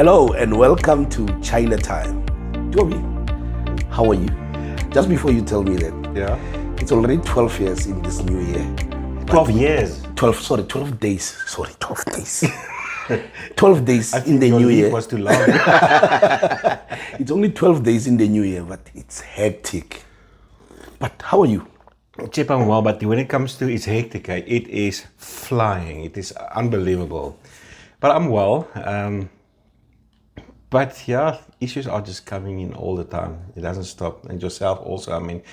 Hello and welcome to Chaile time. Joby, how are you? Just before you tell me that, it's already 12 years in this new year. 12 years? 12 days. 12 days. 12 days in the new year. Was too long. It's only 12 days in the new year, but it's hectic. But how are you? Chip, I'm well, but when it comes to it's hectic, it is flying. It is unbelievable. But I'm well. But yeah, issues are just coming in all the time. It doesn't stop. And yourself also, I mean,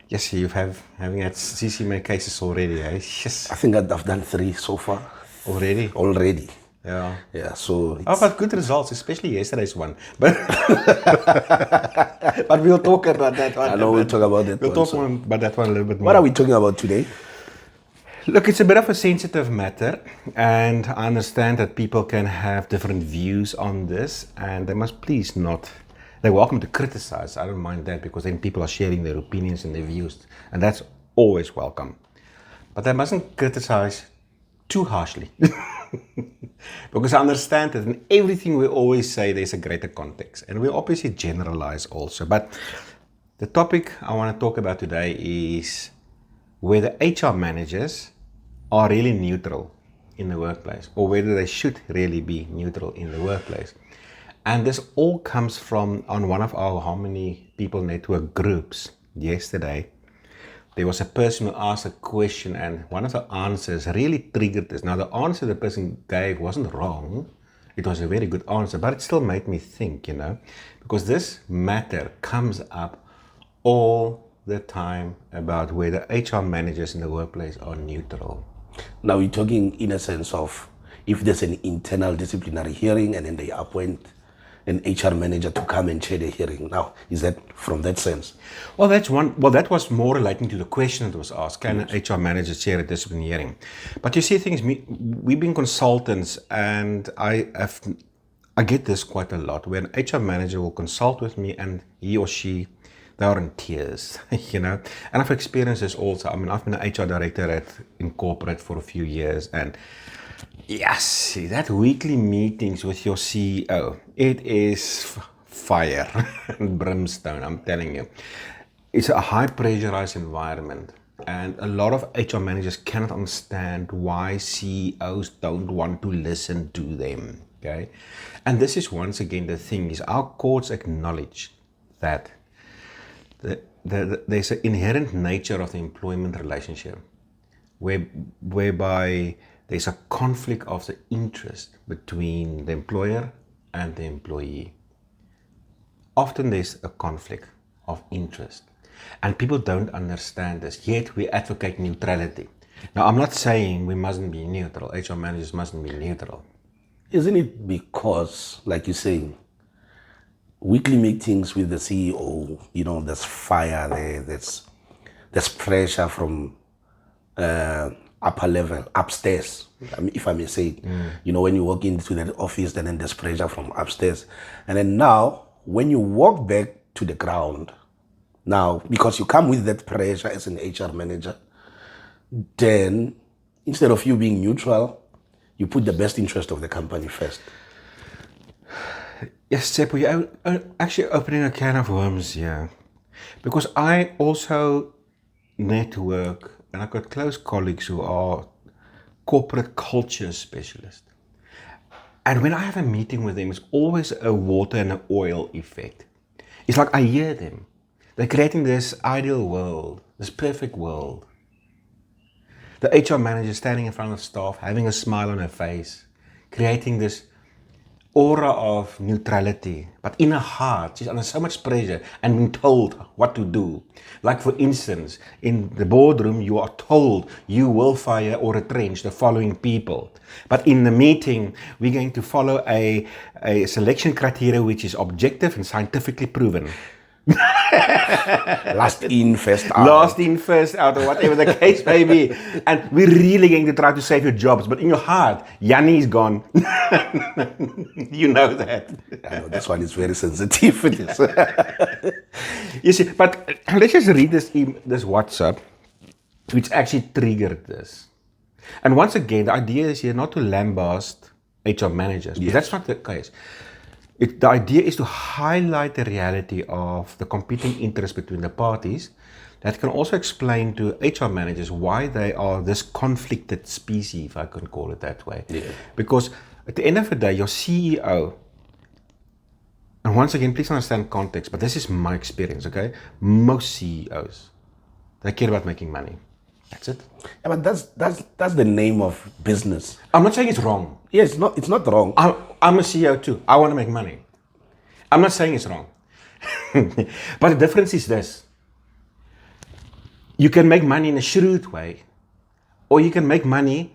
yes, you've having had CCMA cases already, eh? Yes. I think I've done 3 so far. Already? Yeah. Yeah, so I've had good results, especially yesterday's one. But but we'll talk about that one. I know we'll talk about that We'll talk about that one a little bit more. What are we talking about today? Look, it's a bit of a sensitive matter, and I understand that people can have different views on this, and they must please not. They're welcome to criticize. I don't mind that, because then people are sharing their opinions and their views, and that's always welcome. But they mustn't criticize too harshly. Because I understand that in everything we always say there's a greater context, and we obviously generalize also. But the topic I want to talk about today is whether HR managers are really neutral in the workplace, or whether they should really be neutral in the workplace. And this all comes from on one of our Harmony People Network groups yesterday. There was a person who asked a question, and one of the answers really triggered this. Now, the answer the person gave wasn't wrong. It was a very good answer, but it still made me think, because this matter comes up all the time about whether HR managers in the workplace are neutral. Now we're talking in a sense of if there's an internal disciplinary hearing and then they appoint an HR manager to come and chair the hearing. Now, is that from that sense? Well, that was more relating to the question that was asked. Can an HR manager chair a disciplinary hearing? But you see things, we've been consultants, and I get this quite a lot, where an HR manager will consult with me and he or she, they are in tears, And I've experienced this also. I mean, I've been an HR director in corporate for a few years, and yes, that weekly meetings with your CEO, it is fire and brimstone, I'm telling you. It's a high pressurized environment, and a lot of HR managers cannot understand why CEOs don't want to listen to them, okay? And this is once again the thing, is our courts acknowledge that there's an inherent nature of the employment relationship whereby there's a conflict of the interest between the employer and the employee. Often there's a conflict of interest, and people don't understand this, yet we advocate neutrality. Now, I'm not saying we mustn't be neutral, HR managers mustn't be neutral. Isn't it because, like you're saying, weekly meetings with the CEO, there's fire there, there's pressure from upper level, upstairs, if I may say it. When you walk into the office, then there's pressure from upstairs. And then now, when you walk back to the ground, now, because you come with that pressure as an HR manager, then instead of you being neutral, you put the best interest of the company first. Yes, Seppo, you're actually opening a can of worms here. Because I also network, and I've got close colleagues who are corporate culture specialists. And when I have a meeting with them, it's always a water and an oil effect. It's like I hear them. They're creating this ideal world, this perfect world. The HR manager standing in front of staff, having a smile on her face, creating this aura of neutrality, but in her heart, she's under so much pressure and being told what to do. Like, for instance, in the boardroom, you are told you will fire or retrench the following people. But in the meeting, we're going to follow a selection criteria which is objective and scientifically proven. Last in, first out. Last in, first out, or whatever the case may be. And we're really going to try to save your jobs. But in your heart, Yanni is gone. You know that. I know this one is very sensitive. You see, but let's just read this WhatsApp, which actually triggered this. And once again, the idea is here not to lambast HR managers. Yes. But that's not the case. The idea is to highlight the reality of the competing interests between the parties. That can also explain to HR managers why they are this conflicted species, if I can call it that way. Yeah. Because at the end of the day, your CEO, and once again, please understand context, but this is my experience, okay? Most CEOs, they care about making money. That's it. Yeah, but that's the name of business. I'm not saying it's wrong. Yeah, it's not wrong. I'm a CEO too. I want to make money. I'm not saying it's wrong. But the difference is this. You can make money in a shrewd way, or you can make money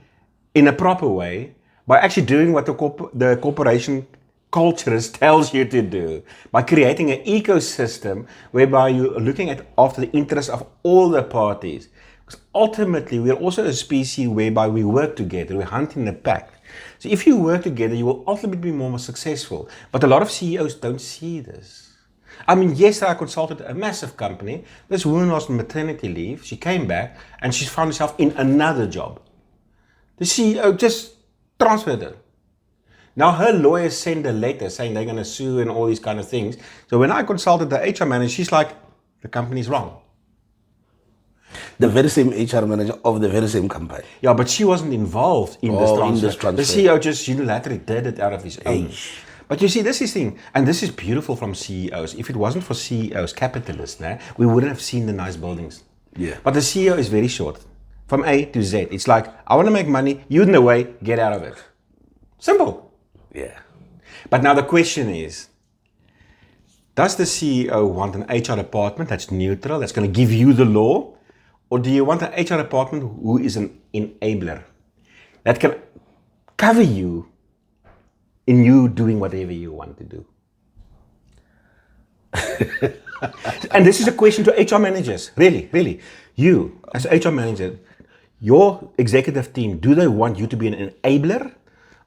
in a proper way by actually doing what the corporation culturist tells you to do, by creating an ecosystem whereby you're looking after the interests of all the parties. Because ultimately, we're also a species whereby we work together, we hunt in a pack. So if you work together, you will ultimately be more successful. But a lot of CEOs don't see this. I mean, yesterday I consulted a massive company. This woman was on maternity leave. She came back and she found herself in another job. The CEO just transferred her. Now her lawyers send a letter saying they're going to sue and all these kind of things. So when I consulted the HR manager, she's like, the company's wrong. The very same HR manager of the very same company. Yeah, but she wasn't involved in this transfer. The CEO just unilaterally did it out of his own. But you see, this is the thing, and this is beautiful from CEOs. If it wasn't for CEOs, capitalists, we wouldn't have seen the nice buildings. Yeah. But the CEO is very short. From A to Z. It's like, I want to make money, you in the way, get out of it. Simple. Yeah. But now the question is, does the CEO want an HR department that's neutral, that's going to give you the law? Or do you want an HR department who is an enabler, that can cover you in you doing whatever you want to do? And this is a question to HR managers. Really. You, as an HR manager, your executive team, do they want you to be an enabler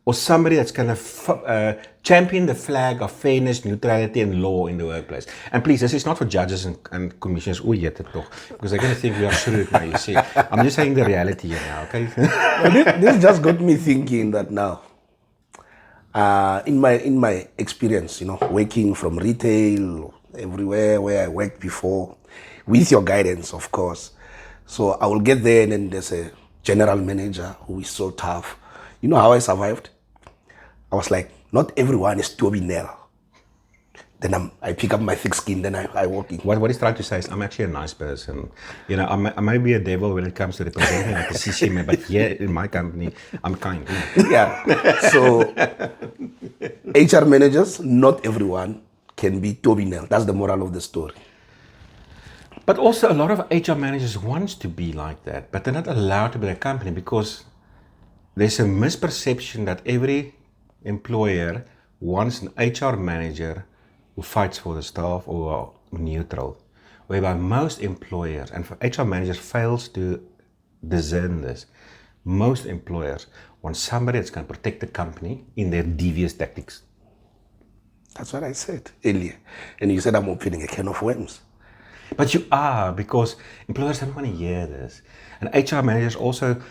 or somebody that's going to champion the flag of fairness, neutrality, and law in the workplace? And please, this is not for judges and commissioners, because they're going to think we are shrewd now, you see. I'm just saying the reality here now, okay? This just got me thinking that now, in my experience, working from retail, everywhere where I worked before, with your guidance, of course. So I will get there and then there's a general manager who is so tough. You know how I survived? I was like, not everyone is Toby Nell. Then I pick up my thick skin, then I walk in. What he's trying to say is, I'm actually a nice person. I may be a devil when it comes to representing like a CCMA, but here in my company, I'm kind. Yeah. So HR managers, not everyone can be Toby Nell. That's the moral of the story. But also a lot of HR managers want to be like that, but they're not allowed to be a company because there's a misperception that every employer wants an HR manager who fights for the staff or neutral, whereby most employers, and HR managers fails to discern this, most employers want somebody that's going to protect the company in their devious tactics. That's what I said earlier. And you said I'm opening a can of worms. But you are, because employers don't want to hear this. And HR managers also,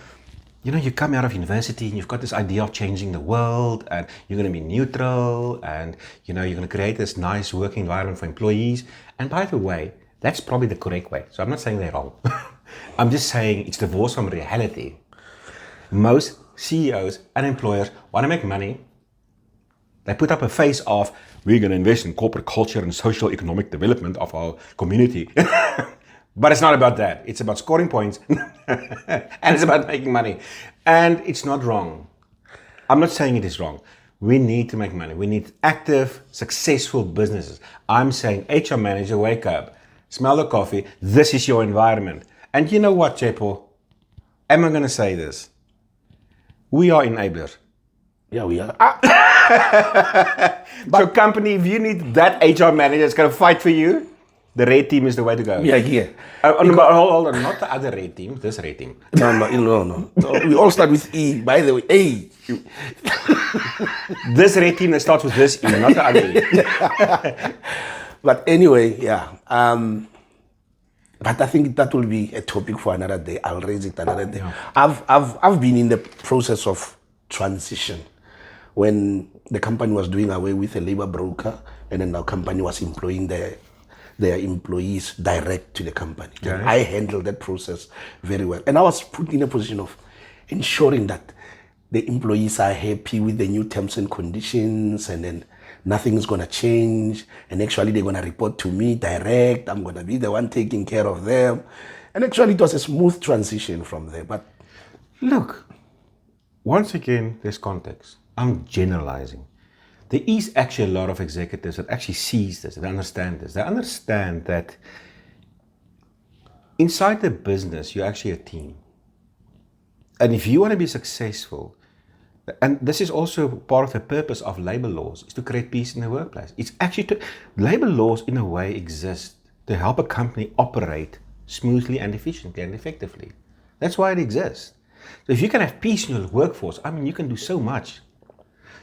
you come out of university and you've got this idea of changing the world and you're going to be neutral and, you're going to create this nice working environment for employees. And by the way, that's probably the correct way. So I'm not saying they're wrong. I'm just saying it's divorced from reality. Most CEOs and employers want to make money. They put up a face of, we're going to invest in corporate culture and social economic development of our community. But it's not about that. It's about scoring points and it's about making money. And it's not wrong. I'm not saying it is wrong. We need to make money. We need active, successful businesses. I'm saying, HR manager, wake up, smell the coffee. This is your environment. And you know what, Chepo? Am I going to say this? We are enablers. Yeah, we are. So company, if you need that HR manager that's going to fight for you, the red team is the way to go. Yeah, yeah. Hold on, not the other red team, this red team. No. We all start with E, by the way. A. This red team that starts with this E, not the other E. But anyway, yeah. But I think that will be a topic for another day. I'll raise it another day. Yeah. I've been in the process of transition when the company was doing away with a labor broker, and then the company was employing their employees direct to the company. Okay. And I handled that process very well. And I was put in a position of ensuring that the employees are happy with the new terms and conditions, and then nothing is going to change. And actually, they're going to report to me direct. I'm going to be the one taking care of them. And actually, it was a smooth transition from there. But look, once again, there's context. I'm generalizing. There is actually a lot of executives that actually sees this, that understand this. They understand that inside the business, you're actually a team. And if you want to be successful, and this is also part of the purpose of labor laws, is to create peace in the workplace. It's actually labor laws in a way exist to help a company operate smoothly and efficiently and effectively. That's why it exists. So if you can have peace in your workforce, I mean, you can do so much.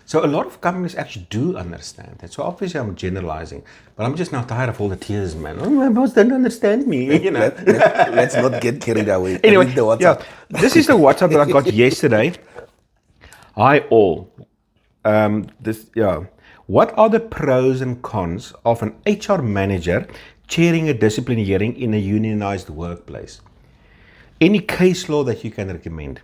So a lot of companies actually do understand that. So obviously I'm generalizing, but I'm just now tired of all the tears, man. Oh, my boss doesn't understand me. You know? let's not get carried away. Anyway, Read the WhatsApp. this is the WhatsApp that I got yesterday. Hi all. What are the pros and cons of an HR manager chairing a disciplinary hearing in a unionized workplace? Any case law that you can recommend?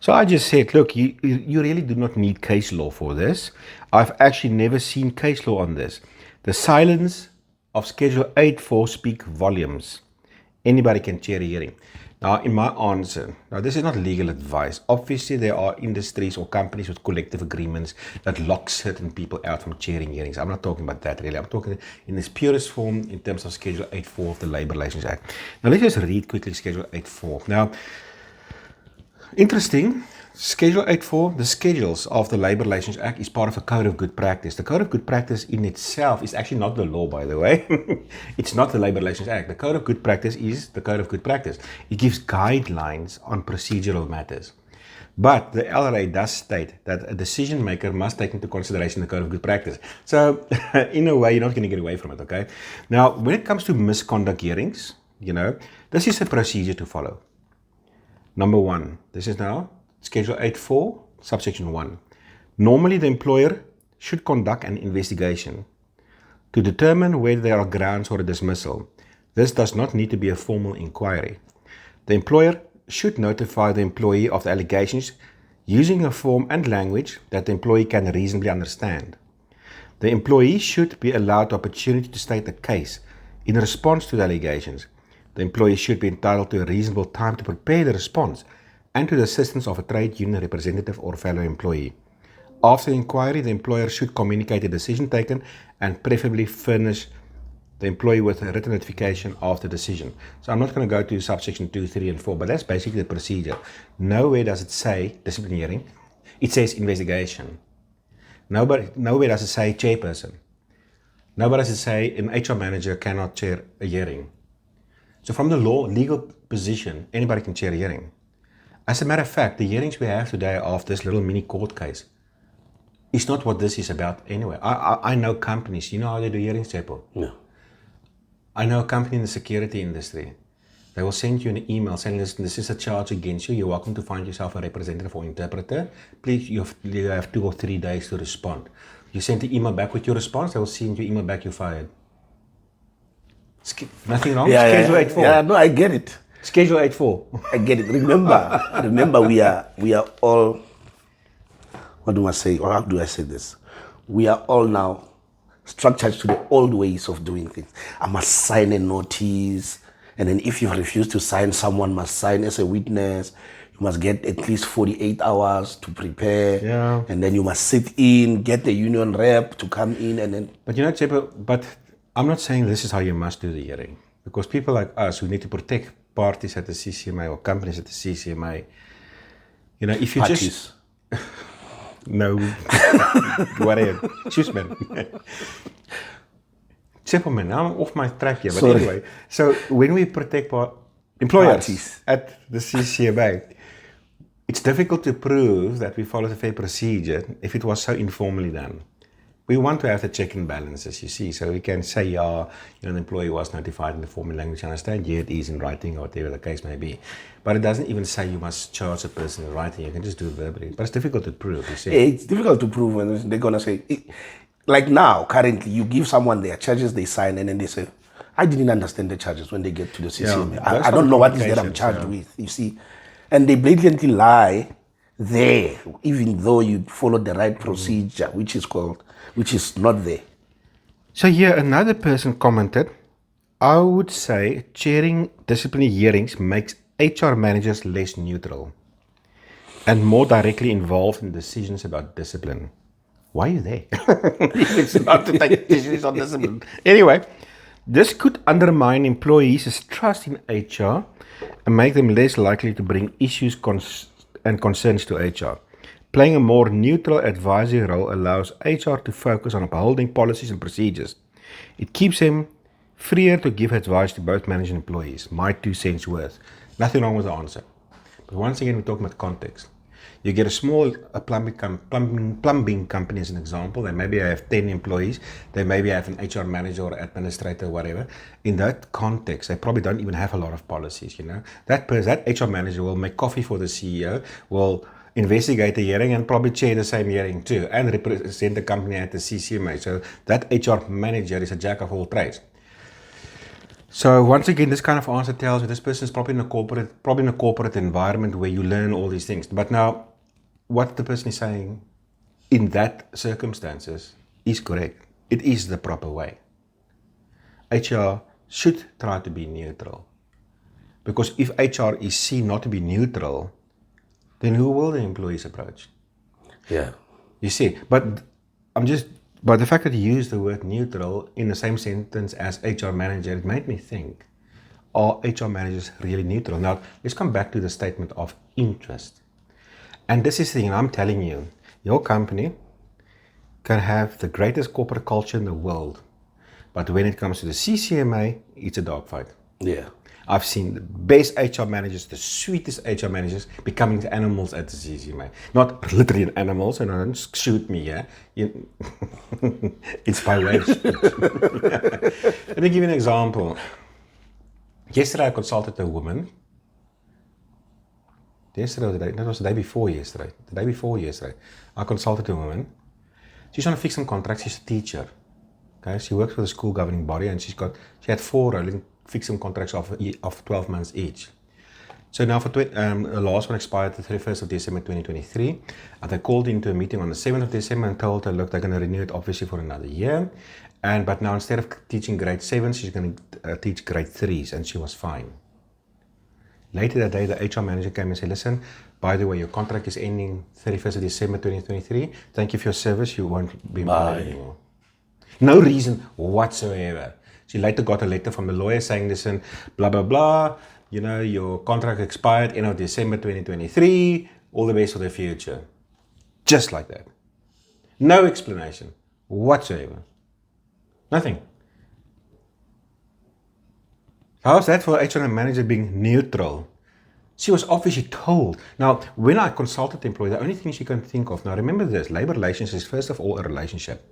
So I just said, look, you really do not need case law for this. I've actually never seen case law on this. The silence of Schedule 8.4 speak volumes. Anybody can chair a hearing. Now, in my answer, now this is not legal advice. Obviously, there are industries or companies with collective agreements that lock certain people out from chairing hearings. I'm not talking about that really. I'm talking in its purest form in terms of Schedule 8.4 of the Labour Relations Act. Now, let's just read quickly Schedule 8.4. Now, interesting, Schedule 8.4, the schedules of the Labour Relations Act is part of a Code of Good Practice. The Code of Good Practice in itself is actually not the law, by the way. It's not the Labour Relations Act. The Code of Good Practice is the Code of Good Practice. It gives guidelines on procedural matters. But the LRA does state that a decision maker must take into consideration the Code of Good Practice. So, in a way, you're not going to get away from it, okay? Now, when it comes to misconduct hearings, this is a procedure to follow. Number one, this is now Schedule 8.4, subsection 1. Normally, the employer should conduct an investigation to determine whether there are grounds for a dismissal. This does not need to be a formal inquiry. The employer should notify the employee of the allegations using a form and language that the employee can reasonably understand. The employee should be allowed the opportunity to state the case in response to the allegations. The employee should be entitled to a reasonable time to prepare the response and to the assistance of a trade union representative or fellow employee. After the inquiry, the employer should communicate the decision taken and preferably furnish the employee with a written notification of the decision. So I'm not going to go to subsection 2, 3, and 4, but that's basically the procedure. Nowhere does it say disciplinary hearing. It says investigation. Nowhere does it say chairperson. Nowhere does it say an HR manager cannot chair a hearing. So from the legal position, anybody can chair a hearing. As a matter of fact, the hearings we have today of this little mini court case is not what this is about anyway. I know companies, you know how they do hearings, Chaile? No. I know a company in the security industry. They will send you an email saying, listen, this is a charge against you. You're welcome to find yourself a representative or interpreter. Please, you have 2 or 3 days to respond. You send the email back with your response, they will send you email back, you're fired. Nothing wrong? Schedule 8.4. Yeah, no, I get it. Schedule 8.4. I get it. Remember, we are all, what do I say, or how do I say this? We are all now structured to the old ways of doing things. I must sign a notice, and then if you refuse to sign, someone must sign as a witness. You must get at least 48 hours to prepare, and then you must sit in, get the union rep to come in, and then... But Chaile, but I'm not saying this is how you must do the hearing, because people like us who need to protect parties at the CCMA or companies at the CCMA, if you Parties. just... No, whatever. Choose man. Simple man, I'm off my track here, but Sorry. anyway. So when we protect employers Parties. at the CCMA, it's difficult to prove that we follow the fair procedure if it was so informally done. we want to have the check and balances, you see. So we can say, yeah, an employee was notified in the formal language, I understand, yeah, it is in writing or whatever the case may be. But it doesn't even say you must charge a person in writing. You can just do it verbally. But it's difficult to prove, you see. It's difficult to prove when they're going to say, like now, currently, you give someone their charges, they sign, and then they say, I didn't understand the charges when they get to the CCMA. Yeah, I don't know what is that I'm charged with, you see. And they blatantly lie there, even though you followed the right procedure, which is not there. So here, another person commented, I would say chairing disciplinary hearings makes HR managers less neutral and more directly involved in decisions about discipline. Why are you there? It's not to take decisions on discipline. Anyway, this could undermine employees' trust in HR and make them less likely to bring issues and concerns to HR. Playing a more neutral advisory role allows HR to focus on upholding policies and procedures. It keeps them freer to give advice to both managers and employees. My 2 cents worth. Nothing wrong with the answer. But once again, we're talking about context. You get a small plumbing company as an example. They maybe have 10 employees. They maybe have an HR manager or administrator or whatever. In that context, they probably don't even have a lot of policies, you know. That HR manager will make coffee for the CEO, will investigate the hearing and probably chair the same hearing too, and represent the company at the CCMA. So that HR manager is a jack of all trades. So once again, this kind of answer tells you this person is probably in a corporate environment where you learn all these things. But now, what the person is saying in that circumstances is correct. It is the proper way. HR should try to be neutral. Because if HR is seen not to be neutral, then who will the employees approach? Yeah. You see, but the fact that you use the word neutral in the same sentence as HR manager, it made me think, are HR managers really neutral? Now, let's come back to the statement of interest. And this is the thing, I'm telling you, your company can have the greatest corporate culture in the world, but when it comes to the CCMA, it's a dogfight. Yeah. I've seen the best HR managers, the sweetest HR managers, becoming animals at the CCMA. Not literally animals, and don't shoot me, yeah? It's by way of speech. Let me give you an example. Yesterday I consulted a woman. That was the day before yesterday. The day before yesterday, I consulted a woman. She's on a fixed-term contract. She's a teacher. Okay, she works for the school governing body, and she had 4 rolling fixed-term contracts of 12 months each. So now the last one expired the 31st of December 2023. They called into a meeting on the 7th of December and told her, look, they're going to renew it obviously for another year. But now instead of teaching grade 7, she's going to teach grade 3s, and she was fine. Later that day, the HR manager came and said, listen, by the way, your contract is ending 31st of December 2023. Thank you for your service. You won't be employed anymore. No reason whatsoever. She later got a letter from the lawyer saying, listen, blah, blah, blah. You know, your contract expired end of December 2023. All the best for the future. Just like that. No explanation whatsoever. Nothing. How's that for HR manager being neutral? She was obviously told. Now, when I consulted the employee, the only thing she can think of, now remember this, labor relations is first of all a relationship.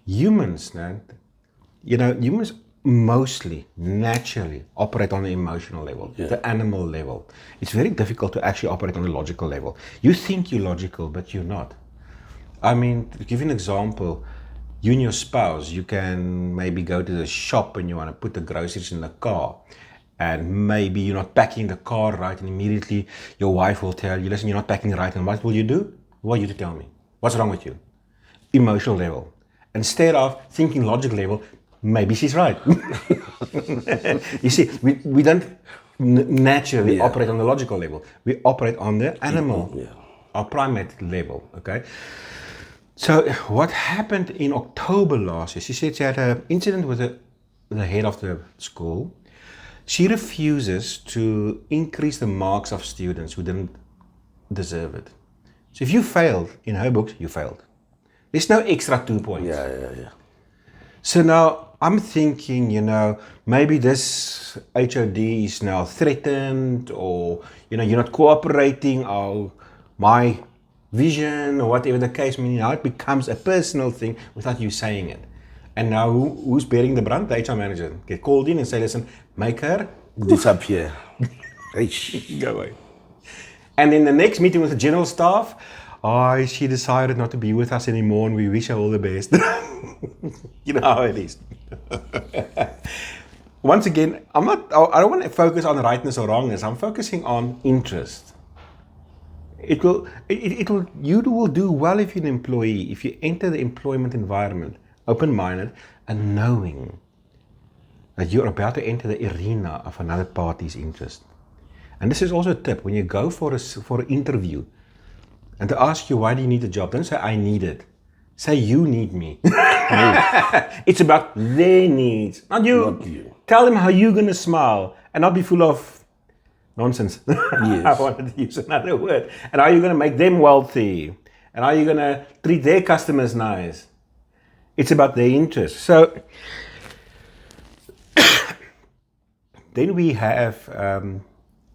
Humans mostly, naturally operate on the emotional level, the animal level. It's very difficult to actually operate on the logical level. You think you're logical, but you're not. I mean, to give you an example, you and your spouse, you can maybe go to the shop and you want to put the groceries in the car. And maybe you're not packing the car right, and immediately your wife will tell you, listen, you're not packing right. And what will you do? What are you to tell me? What's wrong with you? Emotional level. Instead of thinking logic level, maybe she's right. You see, we don't naturally operate on the logical level. We operate on the animal, or primate level, okay? So what happened in October last year, she said she had an incident with the head of the school. She refuses to increase the marks of students who didn't deserve it. So if you failed, in her books, you failed. There's no extra 2 points. Yeah. So now I'm thinking, maybe this HOD is now threatened, or, you're not cooperating, or my vision or whatever the case may be. Now it becomes a personal thing without you saying it. And now who's bearing the brunt? The HR manager. Get called in and say, listen, make her disappear. go away. And in the next meeting with the general staff, she decided not to be with us anymore and we wish her all the best. You know how it is. Once again, I don't want to focus on rightness or wrongness. I'm focusing on interest. You will do well if you're an employee, if you enter the employment environment open-minded and knowing that you're about to enter the arena of another party's interest. And this is also a tip. When you go for an interview and to ask you, why do you need a job? Don't say, I need it. Say, you need me. It's about their needs, not you. Not you. Tell them how you're going to smile and not be full of nonsense. Yes. I wanted to use another word. And how you're going to make them wealthy. And how you're going to treat their customers nice. It's about their interests. So, then we have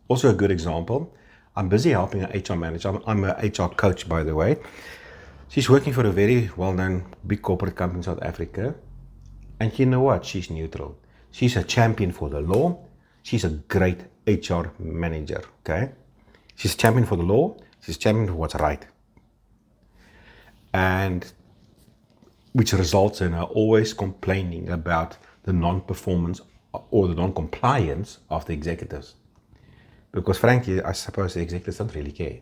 also a good example. I'm busy helping an HR manager. I'm an HR coach, by the way. She's working for a very well-known big corporate company in South Africa. And you know what? She's neutral. She's a champion for the law. She's a great HR manager, okay? She's a champion for the law. She's a champion for what's right. And which results in her always complaining about the non-performance or the non-compliance of the executives. Because frankly, I suppose the executives don't really care.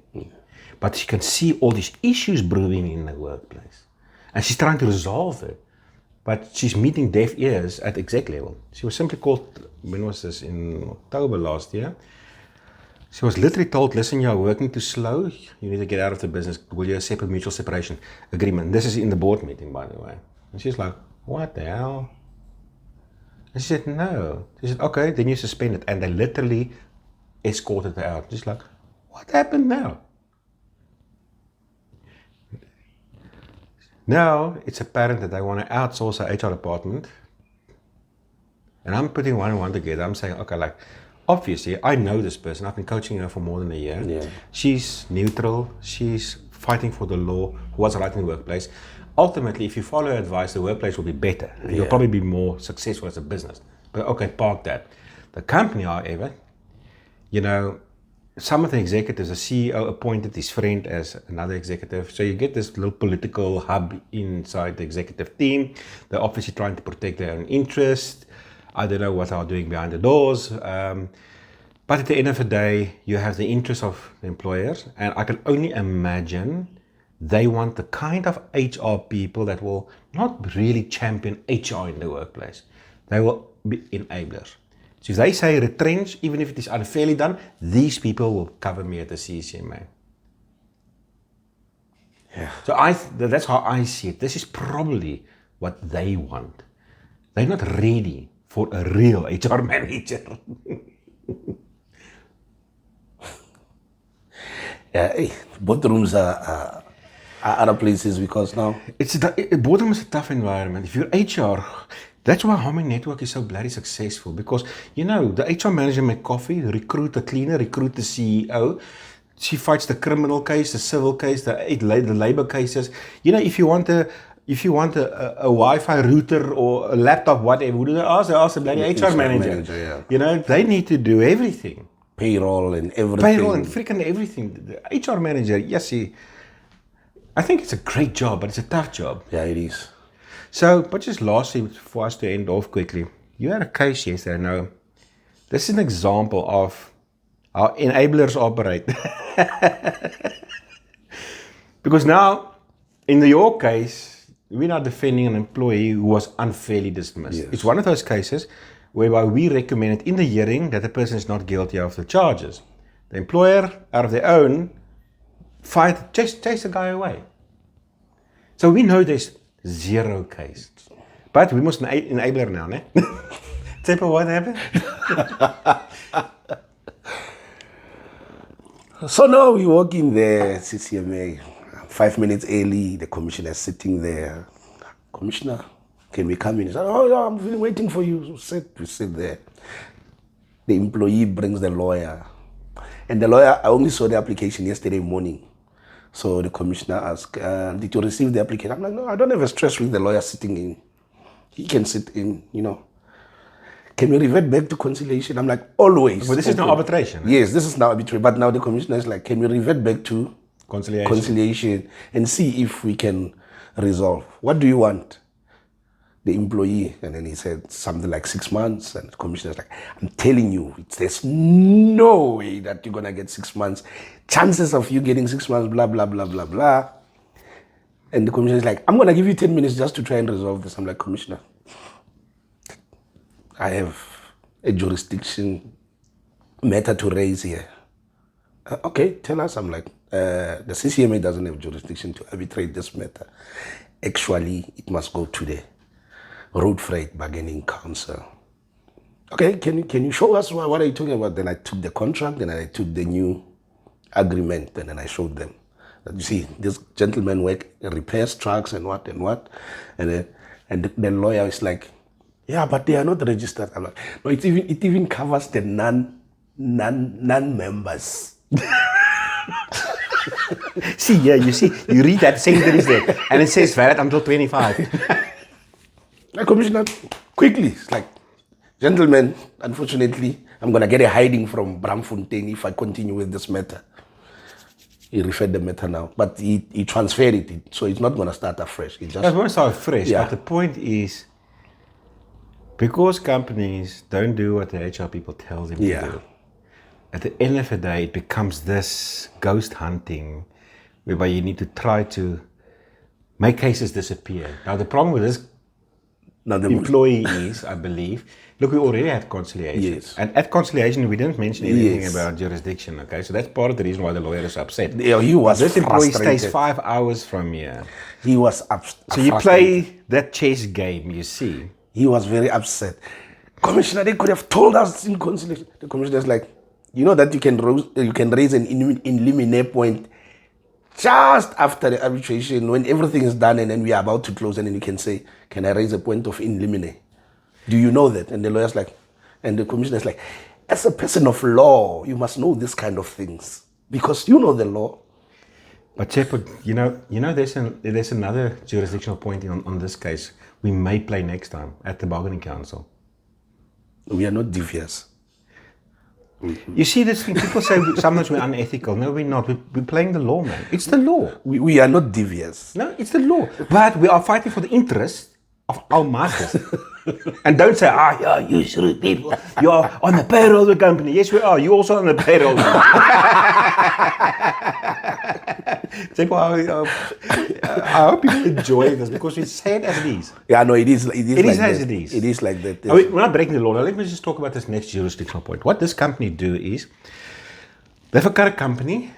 But she can see all these issues brewing in the workplace. And she's trying to resolve it. But she's meeting deaf ears at exec level. She was simply called, when was this? In October last year. She was literally told, listen, you're working too slow. You need to get out of the business. Will you accept a mutual separation agreement? This is in the board meeting, by the way. And she's like, what the hell? And she said, no. She said, okay, then you suspend it. And they literally escorted her out. She's like, what happened now? Now it's apparent that they want to outsource our HR department. And I'm putting one and one together. I'm saying, okay, like, obviously, I know this person. I've been coaching her for more than a year. Yeah. She's neutral. She's fighting for the law, what's right in the workplace. Ultimately, if you follow her advice, the workplace will be better. And you'll probably be more successful as a business. But okay, park that. The company, however, you know, some of the executives, the CEO appointed his friend as another executive. So you get this little political hub inside the executive team. They're obviously trying to protect their own interest. I don't know what they're doing behind the doors. But at the end of the day, you have the interest of the employers. And I can only imagine they want the kind of HR people that will not really champion HR in the workplace. They will be enablers. So if they say retrench, even if it is unfairly done, these people will cover me at the CCMA. Yeah. So that's how I see it. This is probably what they want. They're not ready for a real HR manager. Yeah, boardrooms are other places because now Boardroom is a tough environment. If you're HR, that's why Harmony Network is so bloody successful, because you know the HR manager make coffee, recruit the cleaner, recruit the CEO. She fights the criminal case, the civil case, the labor cases. You know, if you want a Wi-Fi router or a laptop, whatever, who do they ask? They ask the bloody HR manager. Yeah. You know, they need to do everything. Payroll and everything. Payroll and freaking everything. The HR manager, yes, I think it's a great job, but it's a tough job. Yeah, it is. So, but just lastly, for us to end off quickly, you had a case yesterday. Now, this is an example of how enablers operate. Because now, in your case, we're not defending an employee who was unfairly dismissed. Yes. It's one of those cases whereby we recommended in the hearing that the person is not guilty of the charges. The employer, out of their own, chase the guy away. So we know there's zero case. But we must enabler now, ne? Tell what happened? So now we walk in the CCMA, 5 minutes early, the commissioner is sitting there. Commissioner, can we come in? He said, oh, yeah, I'm really waiting for you. We sit there. The employee brings the lawyer. And the lawyer, I only saw the application yesterday morning. So the commissioner asked, did you receive the application? I'm like, no, I don't have a stress with the lawyer sitting in. He can sit in, Can we revert back to conciliation? I'm like, always. But this is now arbitration. Eh? Yes, this is now arbitration. But now the commissioner is like, can we revert back to conciliation and see if we can resolve? What do you want? The employee, and then he said something like 6 months, and the commissioner's like, I'm telling you, there's no way that you're gonna get 6 months. Chances of you getting 6 months, blah, blah, blah, blah, blah. And the commissioner is like, I'm gonna give you 10 minutes just to try and resolve this. I'm like, Commissioner, I have a jurisdiction matter to raise here. Okay, tell us. I'm like, the CCMA doesn't have jurisdiction to arbitrate this matter. Actually, it must go to the Road Freight Bargaining Council. Okay, can you show us what are you talking about? Then I took the contract, and I took the new agreement, and then I showed them that, you see, this gentleman repairs trucks and what, and the lawyer is like, yeah, but they are not registered. I'm like, no, it even covers the non-members. See, yeah, you read that sentence there, and it says valid until 25. My commissioner, quickly, it's like, gentlemen, unfortunately, I'm going to get a hiding from Bramfontein if I continue with this matter. He referred the matter now, but he transferred it, so it's not going to start afresh. It's going to start fresh, yeah. But the point is, because companies don't do what the HR people tell them to do, at the end of the day, it becomes this ghost hunting, whereby you need to try to make cases disappear. Now, the problem with this employee is, I believe, look, we already had conciliation. Yes. And at conciliation, we didn't mention anything about jurisdiction, okay? So that's part of the reason why the lawyer is upset. Yeah, he was this employee frustrated. stays 5 hours from here. He was So you play that chess game, you see. He was very upset. Commissioner, they could have told us in conciliation. The commissioner is like, you know that you can raise an in limine point just after the arbitration, when everything is done and then we are about to close, and then you can say, can I raise a point of in limine? Do you know that? And the lawyer's like, and the commissioner is like, as a person of law, you must know this kind of things because you know the law. But Shepard, you know, there's another jurisdictional point on this case we may play next time at the bargaining council. We are not devious. You see this thing, people say sometimes we're unethical. No, we're not. We're playing the law, man. It's the law. We are not devious. No, it's the law. But we are fighting for the interest of our masters. And don't say, yeah, you shrewd people. You're on the payroll of the company. Yes, we are. You're also on the payroll. I hope people enjoy this because we say it as it is. Yeah, no, it is like as that. it is. It is like that. We're not breaking the law. Now, let me just talk about this next jurisdictional point. What this company do is, they've got a company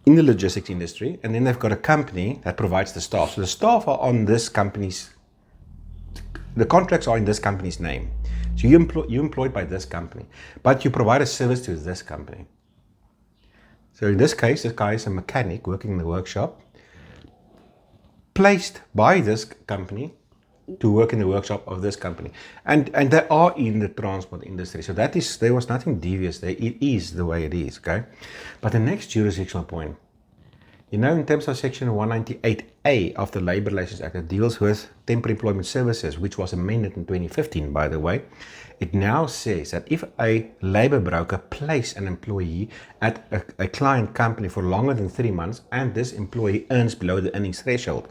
in the logistics industry, and then they've got a company that provides the staff. So the staff are on this company's, the contracts are in this company's name. So you're employed by this company, but you provide a service to this company. So in this case, this guy is a mechanic working in the workshop, placed by this company to work in the workshop of this company. And they are in the transport industry. So there was nothing devious there. It is the way it is, okay? But the next jurisdictional point, in terms of section 198A of the Labour Relations Act, it deals with temporary employment services, which was amended in 2015, by the way. It now says that if a labour broker places an employee at a client company for longer than 3 months, and this employee earns below the earnings threshold,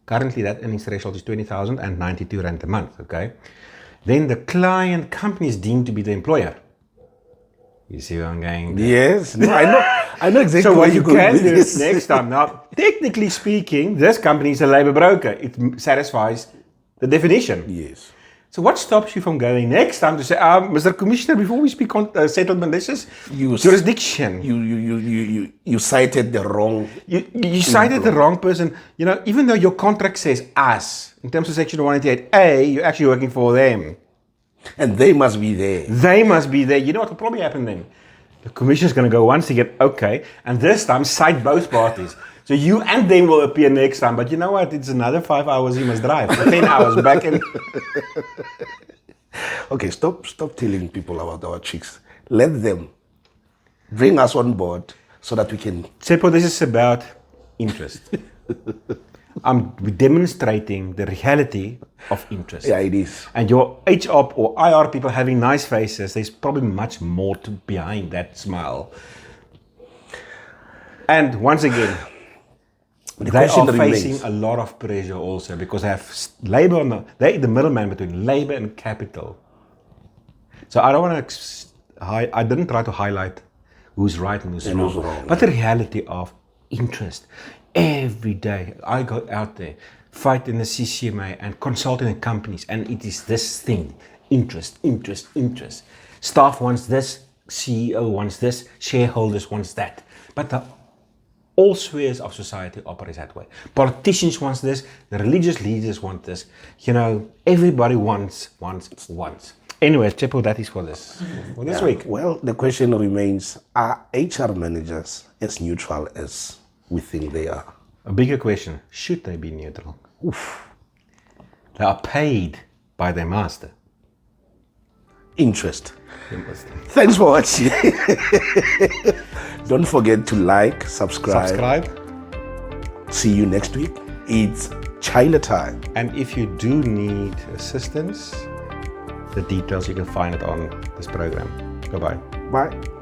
currently that earnings threshold is 20,092 Rand a month, okay? Then the client company is deemed to be the employer. You see where I'm going there? Yes, no, I know exactly. So what you can do next time, now, technically speaking, this company is a labour broker. It satisfies the definition. Yes. So what stops you from going next time to say, Mr. Commissioner, before we speak on settlement, this is jurisdiction. You cited the wrong. You cited the wrong person. Even though your contract says us, in terms of section 198A, you're actually working for them. And they must be there. They must be there. You know what will probably happen then? The commissioner's going to go once to get okay, and this time cite both parties. So you and them will appear next time. But you know what? It's another 5 hours he must drive. 10 hours back in. Okay, stop telling people about our chicks. Let them bring us on board. so that we can. Seppo, this is about interest. I'm demonstrating the reality of interest. Yeah, it is. And your HR or IR people having nice faces, there's probably much more behind that smile. And once again, they are facing a lot of pressure also because they have labor they're the middleman between labor and capital. So I don't want to, I didn't try to highlight who's right and who's wrong. But the reality of interest. Every day I go out there, fight in the CCMA and consult in the companies, and it is this thing, interest. Staff wants this, CEO wants this, shareholders wants that. But all spheres of society operate that way. Politicians want this, the religious leaders want this. You know, everybody wants. Anyway, Chaile, that is for this week. Well, the question remains, are HR managers as neutral as we think they are? A bigger question, should they be neutral? Oof. They are paid by their master. Interest. Thanks for watching. Don't forget to like, subscribe. See you next week. It's Chaile time. And if you do need assistance, the details you can find it on this program. Goodbye. Bye.